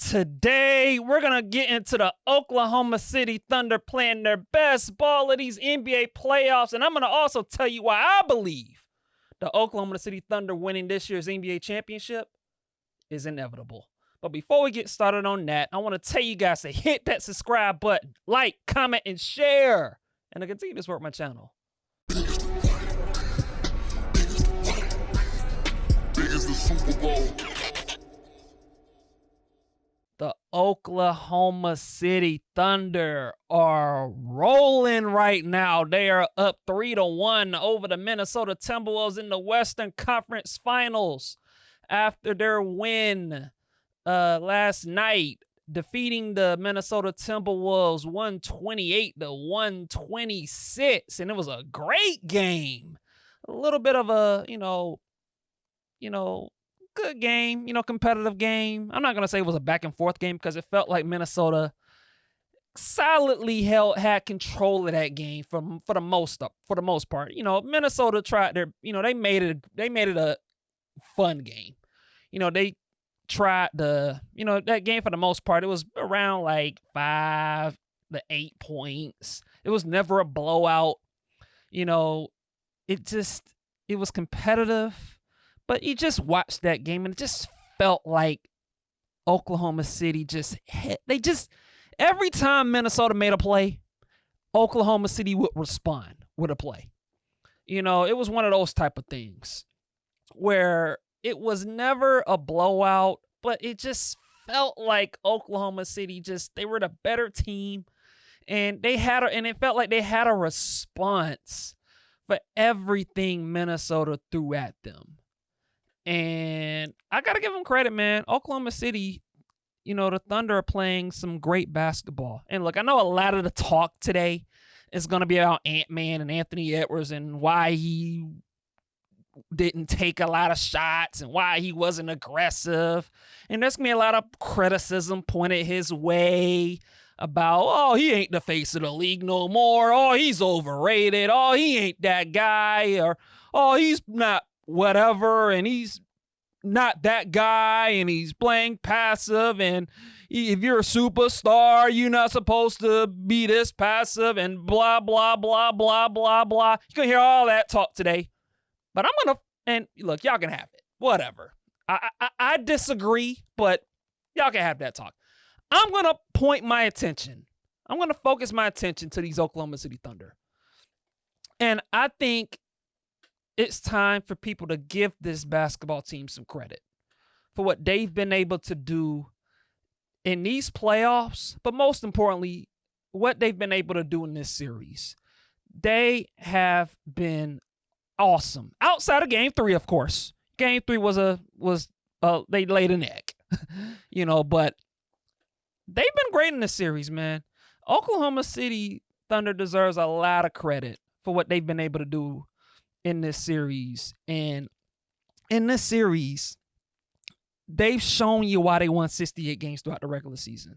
Today, we're going to get into the Oklahoma City Thunder playing their best ball of these NBA playoffs. And I'm going to also tell you why I believe the Oklahoma City Thunder winning this year's NBA championship is inevitable. But before we get started on that, I want to tell you guys to hit that subscribe button, like, comment, and share, and to continue to support my channel. Big as the Super Bowl. The Oklahoma City Thunder are rolling right now. They are up 3-1 over the Minnesota Timberwolves in the Western Conference Finals after their win last night, defeating the Minnesota Timberwolves 128-126. And it was a great game. A little bit of a, good game, competitive game. I'm not going to say it was a back and forth game because it felt like Minnesota solidly had control of that game for the most part. Minnesota tried they made it a fun game. They tried that game for the most part. It was around like 5 to 8 points. It was never a blowout. It was competitive. But you just watched that game and it just felt like Oklahoma City every time Minnesota made a play, Oklahoma City would respond with a play. It was one of those type of things where it was never a blowout, but it just felt like Oklahoma City they were the better team, and it felt like they had a response for everything Minnesota threw at them. And I got to give them credit, man. Oklahoma City, the Thunder are playing some great basketball. And look, I know a lot of the talk today is going to be about Ant-Man and Anthony Edwards and why he didn't take a lot of shots and why he wasn't aggressive. And there's going to be a lot of criticism pointed his way about, oh, he ain't the face of the league no more. Oh, he's overrated. Oh, he ain't that guy. Or, oh, he's not whatever, and he's not that guy, and he's playing passive, and if you're a superstar, you're not supposed to be this passive, and blah, blah, blah, blah, blah, blah. You're going to hear all that talk today, but look, y'all can have it. Whatever. I disagree, but y'all can have that talk. I'm going to focus my attention to these Oklahoma City Thunder. And I think it's time for people to give this basketball team some credit for what they've been able to do in these playoffs, but most importantly, what they've been able to do in this series. They have been awesome. Outside of Game 3, of course. Game 3 they laid an egg, but they've been great in this series, man. Oklahoma City Thunder deserves a lot of credit for what they've been able to do in this series. And in this series, they've shown you why they won 68 games throughout the regular season.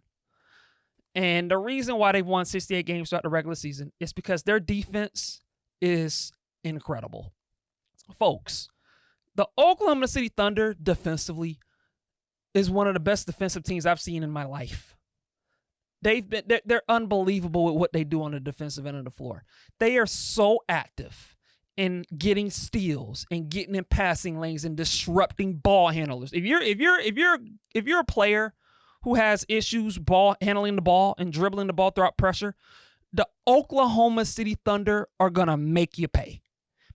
And the reason why they've won 68 games throughout the regular season is because their defense is incredible. Folks, the Oklahoma City Thunder defensively is one of the best defensive teams I've seen in my life. They're unbelievable with what they do on the defensive end of the floor. They are so active in getting steals and getting in passing lanes and disrupting ball handlers. If you're a player who has issues handling the ball and dribbling the ball throughout pressure, the Oklahoma City Thunder are gonna make you pay,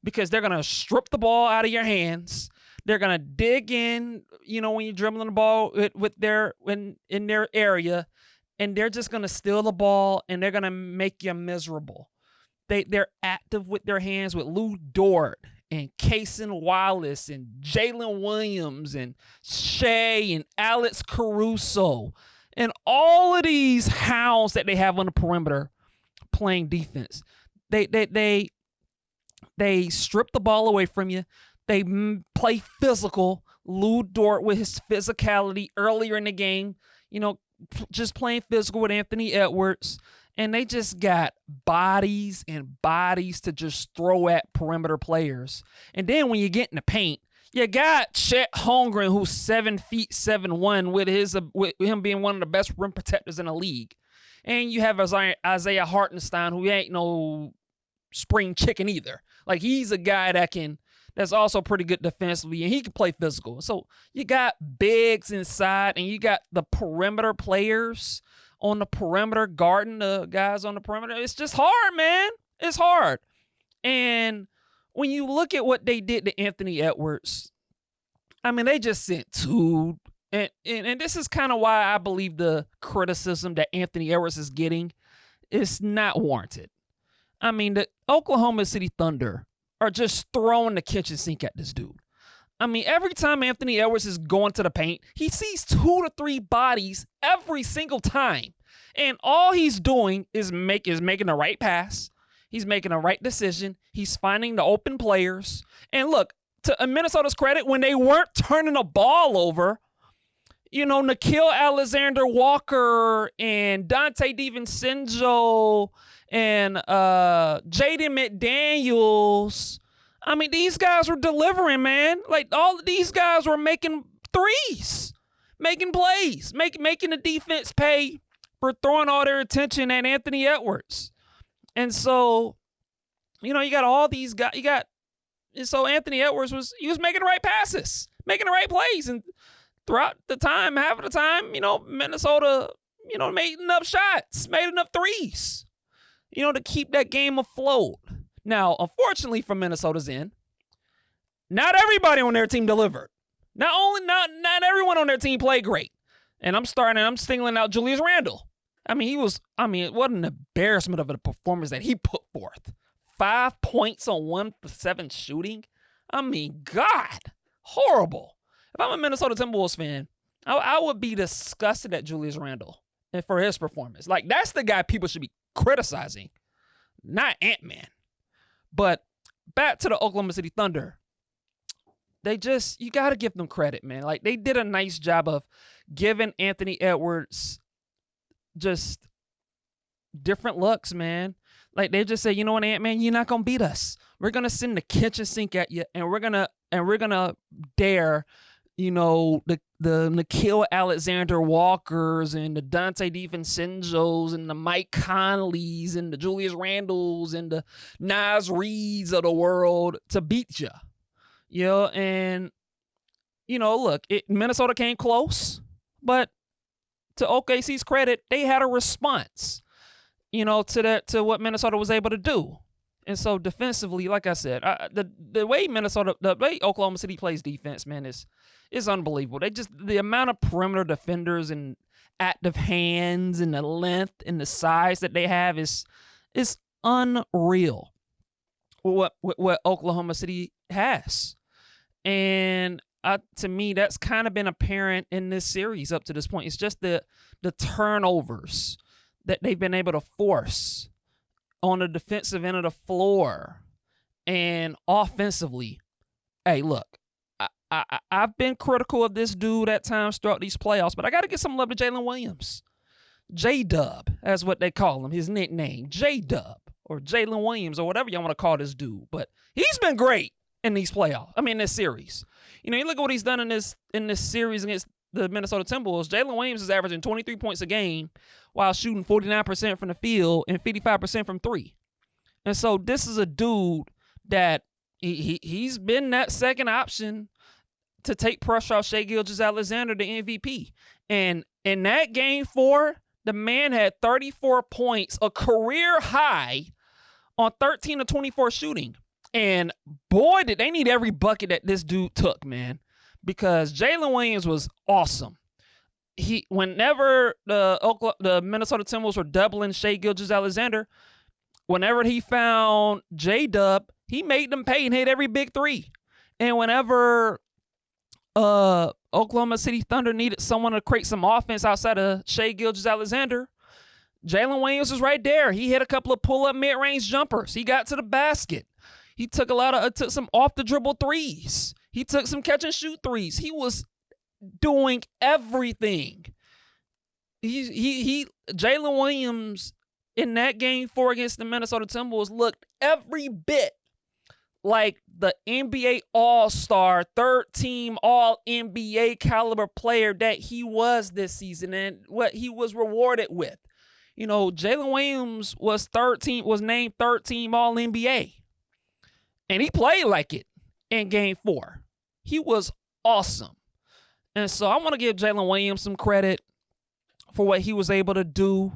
because they're gonna strip the ball out of your hands. They're gonna dig in, when you're dribbling the ball in their area, and they're just gonna steal the ball and they're gonna make you miserable. They're active with their hands with Lou Dort and Cason Wallace and Jalen Williams and Shai and Alex Caruso and all of these hounds that they have on the perimeter playing defense. They strip the ball away from you. They play physical. Lou Dort with his physicality earlier in the game, just playing physical with Anthony Edwards. And they just got bodies and bodies to just throw at perimeter players. And then when you get in the paint, You got Chet Holmgren, who's 7 feet 7'1", with him being one of the best rim protectors in the league. And you have Isaiah Hartenstein, who ain't no spring chicken either. Like, he's a guy that's also pretty good defensively, and he can play physical. So you got bigs inside, and you got the perimeter players on the perimeter guarding the guys on the perimeter. It's just hard, man. It's hard. And when you look at what they did to Anthony Edwards, I mean, they just sent two. And this is kind of why I believe the criticism that Anthony Edwards is getting is not warranted. I mean, the Oklahoma City Thunder are just throwing the kitchen sink at this dude. I mean, every time Anthony Edwards is going to the paint, he sees 2 to 3 bodies every single time. And all he's doing is making the right pass. He's making the right decision. He's finding the open players. And look, to Minnesota's credit, when they weren't turning the ball over, Nickeil Alexander-Walker and Dante DiVincenzo and Jaden McDaniels, I mean, these guys were delivering, man. Like, all of these guys were making threes, making plays, making the defense pay for throwing all their attention at Anthony Edwards. And so, you got all these guys. And so Anthony Edwards was making the right passes, making the right plays, and throughout the time, half of the time, Minnesota, made enough shots, made enough threes, to keep that game afloat. Now, unfortunately for Minnesota's end, not everybody on their team delivered. Not everyone on their team played great. And I'm singling out Julius Randle. I mean, what an embarrassment of a performance that he put forth. 5 points on 1 for 7 shooting. I mean, God, horrible. If I'm a Minnesota Timberwolves fan, I would be disgusted at Julius Randle and for his performance. Like, that's the guy people should be criticizing, not Ant-Man. But back to the Oklahoma City Thunder. You got to give them credit, man. Like, they did a nice job of giving Anthony Edwards just different looks, man. Like, they just say, you know what, Ant-Man, you're not going to beat us. We're going to send the kitchen sink at you, and we're going to dare, the Nickeil Alexander-Walkers and the Dante DiVincenzos and the Mike Conleys and the Julius Randles and the Naz Reeds of the world to beat you. And, look, Minnesota came close, but to OKC's credit, they had a response, to what Minnesota was able to do. And so defensively, like I said, the way Oklahoma City plays defense, man, is unbelievable. The amount of perimeter defenders and active hands and the length and the size that they have is unreal. What Oklahoma City has. And to me, that's kind of been apparent in this series up to this point. It's just the turnovers that they've been able to force on the defensive end of the floor. And offensively, hey, look, I've been critical of this dude at times throughout these playoffs, but I got to give some love to Jalen Williams. J-Dub, that's what they call him, his nickname, J-Dub, or Jalen Williams, or whatever y'all want to call this dude. But he's been great in these playoffs. I mean, this series. You look at what he's done in this series against the Minnesota Timberwolves. Jalen Williams is averaging 23 points a game while shooting 49% from the field and 55% from 3. And so this is a dude that he's been that second option to take pressure off Shai Gilgeous-Alexander, the MVP. And in that game 4, the man had 34 points, a career high, on 13 of 24 shooting. And boy, did they need every bucket that this dude took, man, because Jalen Williams was awesome. Whenever the Minnesota Timberwolves were doubling Shai Gilgeous-Alexander, whenever he found J-Dub, he made them pay and hit every big three. And whenever Oklahoma City Thunder needed someone to create some offense outside of Shai Gilgeous-Alexander, Jalen Williams was right there. He hit a couple of pull-up mid-range jumpers. He got to the basket. He took took some off-the-dribble threes. He took some catch-and-shoot threes. He was doing everything. Jalen Williams in that game 4 against the Minnesota Timberwolves looked every bit like the NBA All-Star, third team All-NBA caliber player that he was this season and what he was rewarded with. You know, Jalen Williams was named third team All-NBA. And he played like it in game 4. He was awesome. And so I want to give Jalen Williams some credit for what he was able to do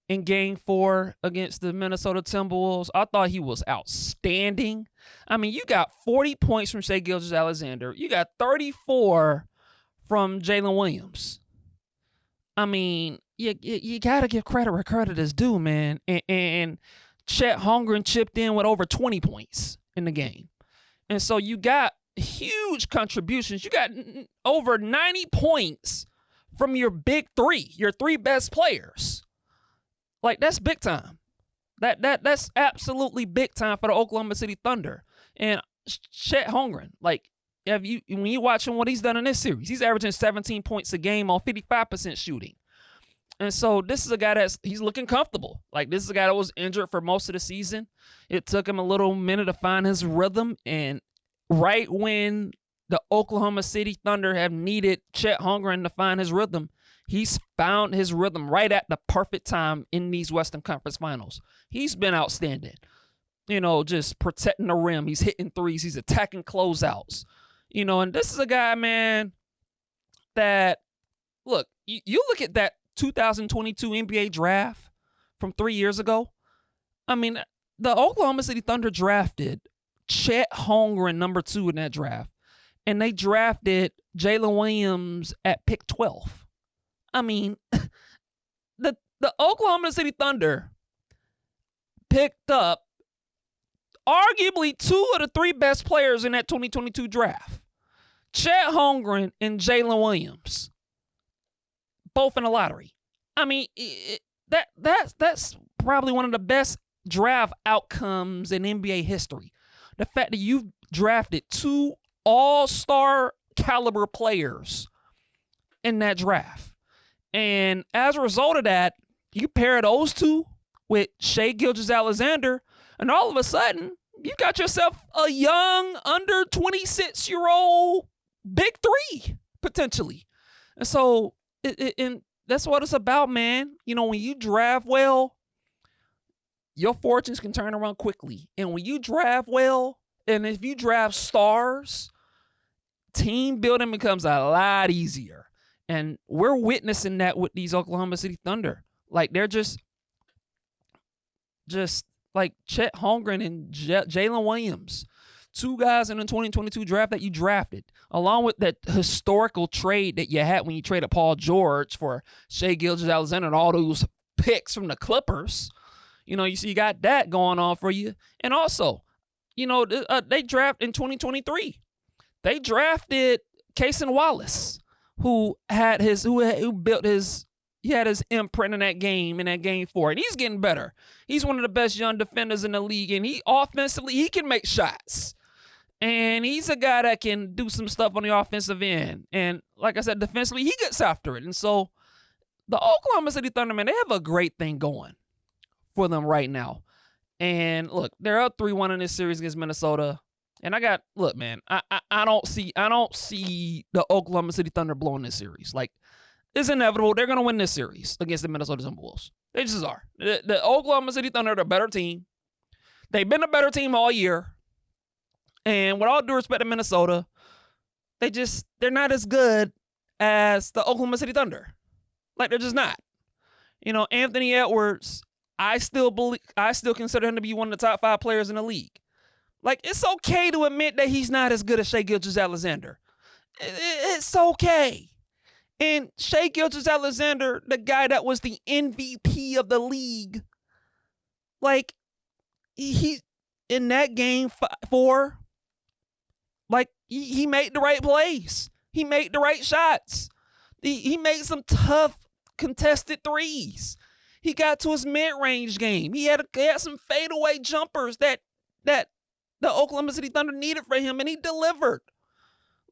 in game 4 against the Minnesota Timberwolves. I thought he was outstanding. I mean, you got 40 points from Shai Gilgeous-Alexander. You got 34 from Jalen Williams. I mean, you got to give credit where credit is due, man. And Chet Holmgren chipped in with over 20 points in the game. And so you got huge contributions. You got over 90 points from your big 3, your 3 best players. Like, that's big time. That's absolutely big time for the Oklahoma City Thunder. And Chet Holmgren, like, when you watch him, what he's done in this series, he's averaging 17 points a game on 55% shooting. And so this is a guy he's looking comfortable. Like, this is a guy that was injured for most of the season. It took him a little minute to find his rhythm. And right when the Oklahoma City Thunder have needed Chet Holmgren to find his rhythm, he's found his rhythm right at the perfect time in these Western Conference Finals. He's been outstanding. You know, just protecting the rim. He's hitting threes. He's attacking closeouts. You know, and this is a guy, man, that, look, you look at that 2022 NBA draft from 3 years ago. I mean, the Oklahoma City Thunder drafted Chet Holmgren number 2 in that draft. And they drafted Jalen Williams at pick 12. I mean, the Oklahoma City Thunder picked up arguably 2 of the 3 best players in that 2022 draft. Chet Holmgren and Jalen Williams, both in the lottery. I mean, that's probably one of the best draft outcomes in NBA history. The fact that you've drafted 2 all-star caliber players in that draft. And as a result of that, you pair those 2 with Shai Gilgeous-Alexander, and all of a sudden, you got yourself a young, under 26-year-old big 3, potentially. And so, and that's what it's about, man. You know, when you draft well, your fortunes can turn around quickly. And when you draft well, and if you draft stars, team building becomes a lot easier. And we're witnessing that with these Oklahoma City Thunder. Like, they're just like Chet Holmgren and Jalen Williams, 2 guys in the 2022 draft that you drafted, along with that historical trade that you had when you traded Paul George for Shai Gilgeous-Alexander and all those picks from the Clippers. You know, you got that going on for you. And also, you know, they drafted in 2023. They drafted Cason Wallace, who had his imprint in that game 4, and he's getting better. He's one of the best young defenders in the league, and he offensively, he can make shots. And he's a guy that can do some stuff on the offensive end. And like I said, defensively, he gets after it. And so the Oklahoma City Thunder, man, they have a great thing going for them right now. And look, they're up 3-1 in this series against Minnesota. And I don't see the Oklahoma City Thunder blowing this series. Like, it's inevitable. They're going to win this series against the Minnesota Timberwolves. They just are. The Oklahoma City Thunder are the better team. They've been a better team all year. And with all due respect to Minnesota, they're not as good as the Oklahoma City Thunder. Like, they're just not. You know, Anthony Edwards, I still consider him to be one of the top 5 players in the league. Like, it's okay to admit that he's not as good as Shai Gilgeous-Alexander. It's okay. And Shai Gilgeous-Alexander, the guy that was the MVP of the league, like, he in that game 4, like, he made the right plays. He made the right shots. He made some tough contested threes. He got to his mid-range game. He had some fadeaway jumpers that the Oklahoma City Thunder needed for him, and he delivered.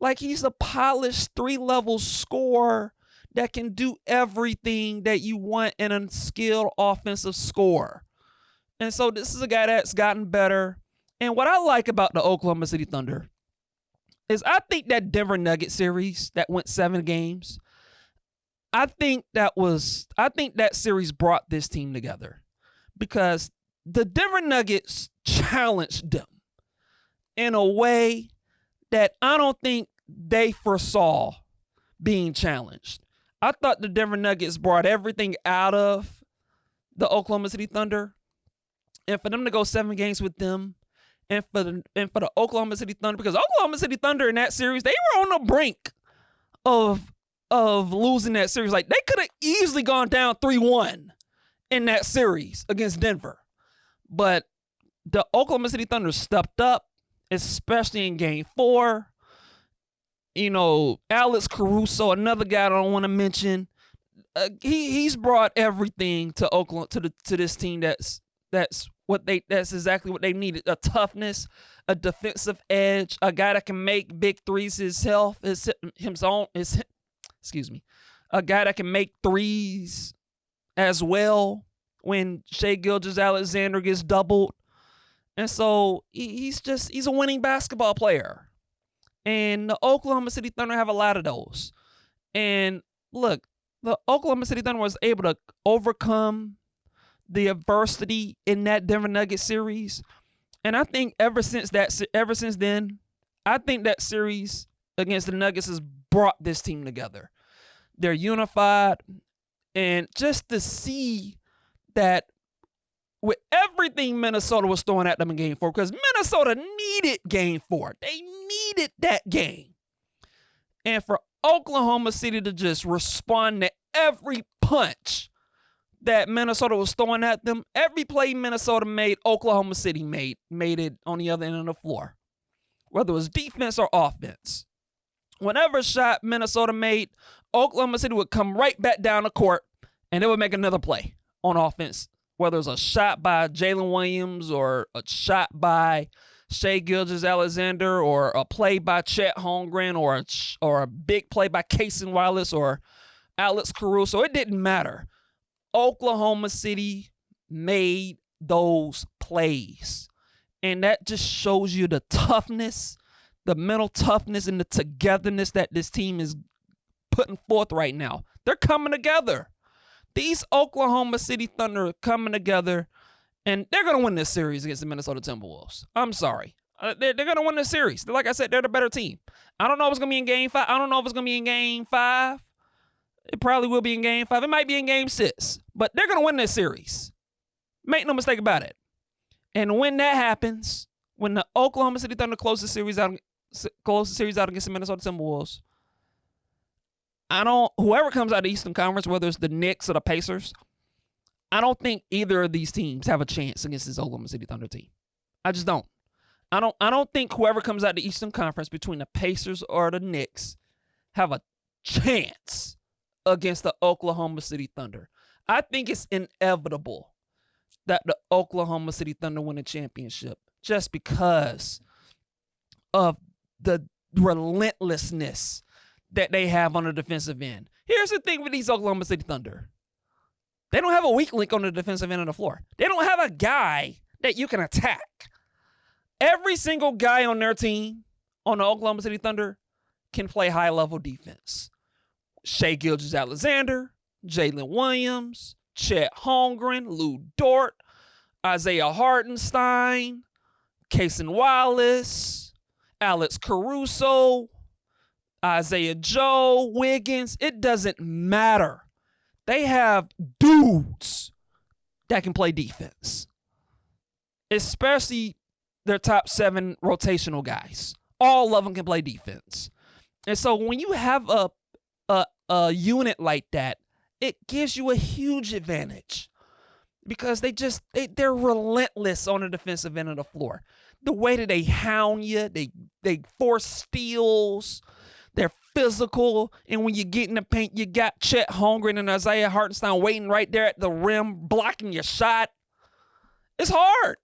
Like, he's a polished 3-level scorer that can do everything that you want in a skilled offensive scorer. And so this is a guy that's gotten better. And what I like about the Oklahoma City Thunder is I think that Denver Nuggets series that went 7 games, I think that series brought this team together because the Denver Nuggets challenged them in a way that I don't think they foresaw being challenged. I thought the Denver Nuggets brought everything out of the Oklahoma City Thunder, and for them to go 7 games with them, and for the Oklahoma City Thunder, because Oklahoma City Thunder in that series, they were on the brink of losing that series. Like, they could have easily gone down 3-1 in that series against Denver. But the Oklahoma City Thunder stepped up, especially in Game 4. You know, Alex Caruso, another guy I don't want to mention. He's brought everything to Oklahoma to this team. That's exactly what they needed: a toughness, a defensive edge, a guy that can make big threes a guy that can make threes as well when Shai Gilgeous-Alexander gets doubled. And so he's a winning basketball player. And the Oklahoma City Thunder have a lot of those. And look, the Oklahoma City Thunder was able to overcome the adversity in that Denver Nuggets series. And I think ever since then, I think that series against the Nuggets has brought this team together. They're unified. And just to see that with everything Minnesota was throwing at them in Game 4, because Minnesota needed Game 4. They needed that game. And for Oklahoma City to just respond to every punch that Minnesota was throwing at them, every play Minnesota made, Oklahoma City made it on the other end of the floor, whether it was defense or offense. Whenever shot Minnesota made, Oklahoma City would come right back down the court, and they would make another play on offense, whether it was a shot by Jalen Williams or a shot by Shai Gilgeous-Alexander or a play by Chet Holmgren or a big play by Cason Wallace or Alex Caruso. It didn't matter. Oklahoma City made those plays. And that just shows you the toughness, the mental toughness, and the togetherness that this team is putting forth right now. They're coming together. These Oklahoma City Thunder are coming together, and they're going to win this series against the Minnesota Timberwolves. I'm sorry. They're going to win this series. Like I said, they're the better team. I don't know if it's going to be in Game 5. I don't know if it's going to be in Game 5. It probably will be in Game 5. It might be in Game 6. But they're going to win this series. Make no mistake about it. And when that happens, when the Oklahoma City Thunder close the series out against the Minnesota Timberwolves, whoever comes out of the Eastern Conference, whether it's the Knicks or the Pacers, I don't think either of these teams have a chance against this Oklahoma City Thunder team. I just don't. I don't think whoever comes out of the Eastern Conference between the Pacers or the Knicks have a chance against the Oklahoma City Thunder. I think it's inevitable that the Oklahoma City Thunder win a championship just because of the relentlessness that they have on the defensive end. Here's the thing with these Oklahoma City Thunder. They don't have a weak link on the defensive end of the floor. They don't have a guy that you can attack. Every single guy on their team, on the Oklahoma City Thunder, can play high-level defense. Shai Gilgeous-Alexander, Jalen Williams, Chet Holmgren, Lou Dort, Isaiah Hartenstein, Cason Wallace, Alex Caruso, Isaiah Joe, Wiggins. It doesn't matter. They have dudes that can play defense, especially their top 7 rotational guys. All of them can play defense. And so when you have a unit like that, it gives you a huge advantage because they're relentless on the defensive end of the floor. The way that they hound you, they force steals, they're physical, and when you get in the paint, you got Chet Holmgren and Isaiah Hartenstein waiting right there at the rim, blocking your shot. It's hard.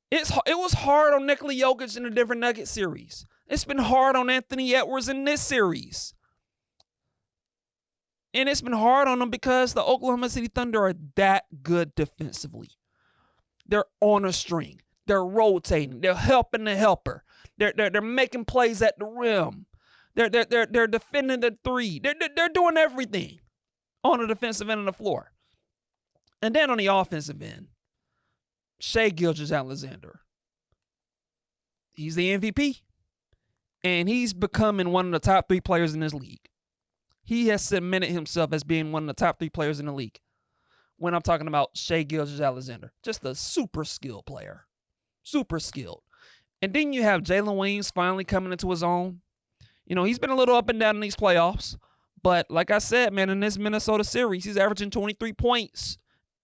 It was hard on Nikola Jokic in the Denver Nuggets series. It's been hard on Anthony Edwards in this series. And it's been hard on them because the Oklahoma City Thunder are that good defensively. They're on a string. They're rotating. They're helping the helper. They're making plays at the rim. They're defending the three. They're doing everything on the defensive end of the floor. And then on the offensive end, Shai Gilgeous-Alexander. He's the MVP. And he's becoming one of the top 3 players in this league. He has cemented himself as being one of the top 3 players in the league. When I'm talking about Shai Gilgeous-Alexander, just a super skilled player. Super skilled. And then you have Jalen Williams finally coming into his own. You know, he's been a little up and down in these playoffs. But like I said, man, in this Minnesota series, he's averaging 23 points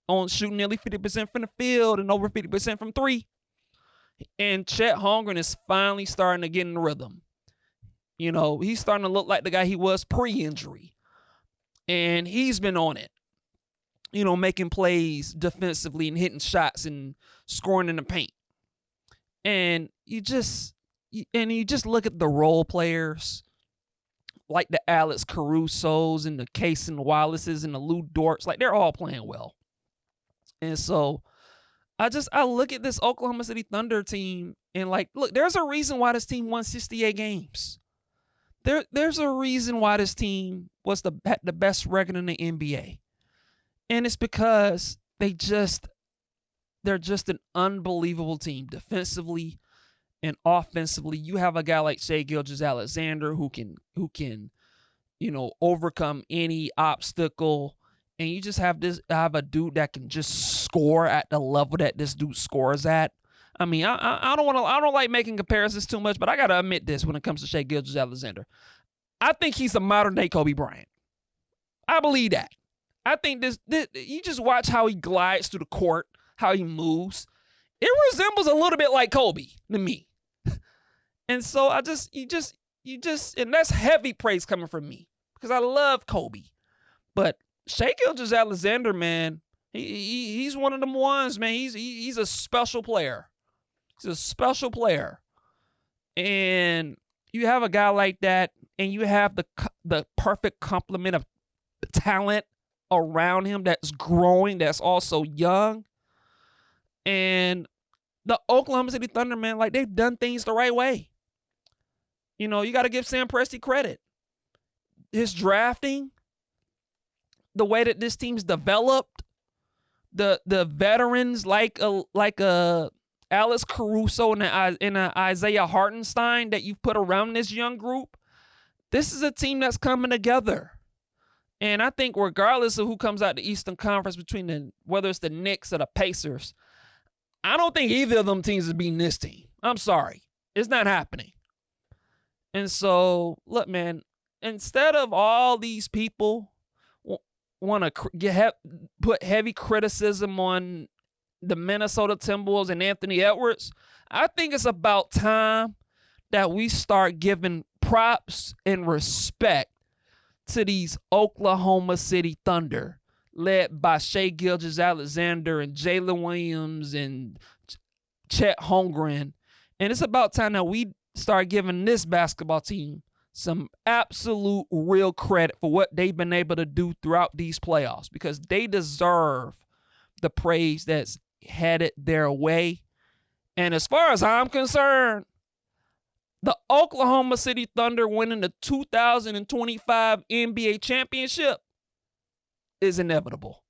on shooting nearly 50% from the field and over 50% from 3. And Chet Holmgren is finally starting to get in the rhythm. You know, he's starting to look like the guy he was pre-injury. And he's been on it. You know, making plays defensively and hitting shots and scoring in the paint. And you just look at the role players like the Alex Carusos and the Cason Wallaces and the Lou Dorts. Like, they're all playing well. And so I look at this Oklahoma City Thunder team and, like, look, there's a reason why this team won 68 games. There's a reason why this team had the best record in the NBA. And it's because they're just an unbelievable team defensively and offensively. You have a guy like Shai Gilgeous-Alexander who can, you know, overcome any obstacle. And you just have a dude that can just score at the level that this dude scores at. I mean, I don't like making comparisons too much, but I gotta admit this when it comes to Shai Gilgeous-Alexander. I think he's a modern day Kobe Bryant. I believe that. I think this you just watch how he glides through the court, how he moves. It resembles a little bit like Kobe to me. And so you just, and that's heavy praise coming from me because I love Kobe. But Shai Gilgeous-Alexander, man, he's one of them ones, man. He's a special player. He's a special player. And you have a guy like that, and you have the perfect complement of talent around him that's growing, that's also young. And the Oklahoma City Thunder, man, like, they've done things the right way. You know, you got to give Sam Presti credit. His drafting, the way that this team's developed, the veterans like Alex Caruso and a Isaiah Hartenstein that you've put around this young group, this is a team that's coming together. And I think regardless of who comes out the Eastern Conference between whether it's the Knicks or the Pacers, I don't think either of them teams is beating this team. I'm sorry. It's not happening. And so, look, man, instead of all these people want to put heavy criticism on the Minnesota Timberwolves and Anthony Edwards, I think it's about time that we start giving props and respect to these Oklahoma City Thunder, led by Shai Gilgeous-Alexander and Jalen Williams and Chet Holmgren. And it's about time that we start giving this basketball team some absolute real credit for what they've been able to do throughout these playoffs, because they deserve the praise that's headed their way. And as far as I'm concerned, the Oklahoma City Thunder winning the 2025 NBA championship is inevitable.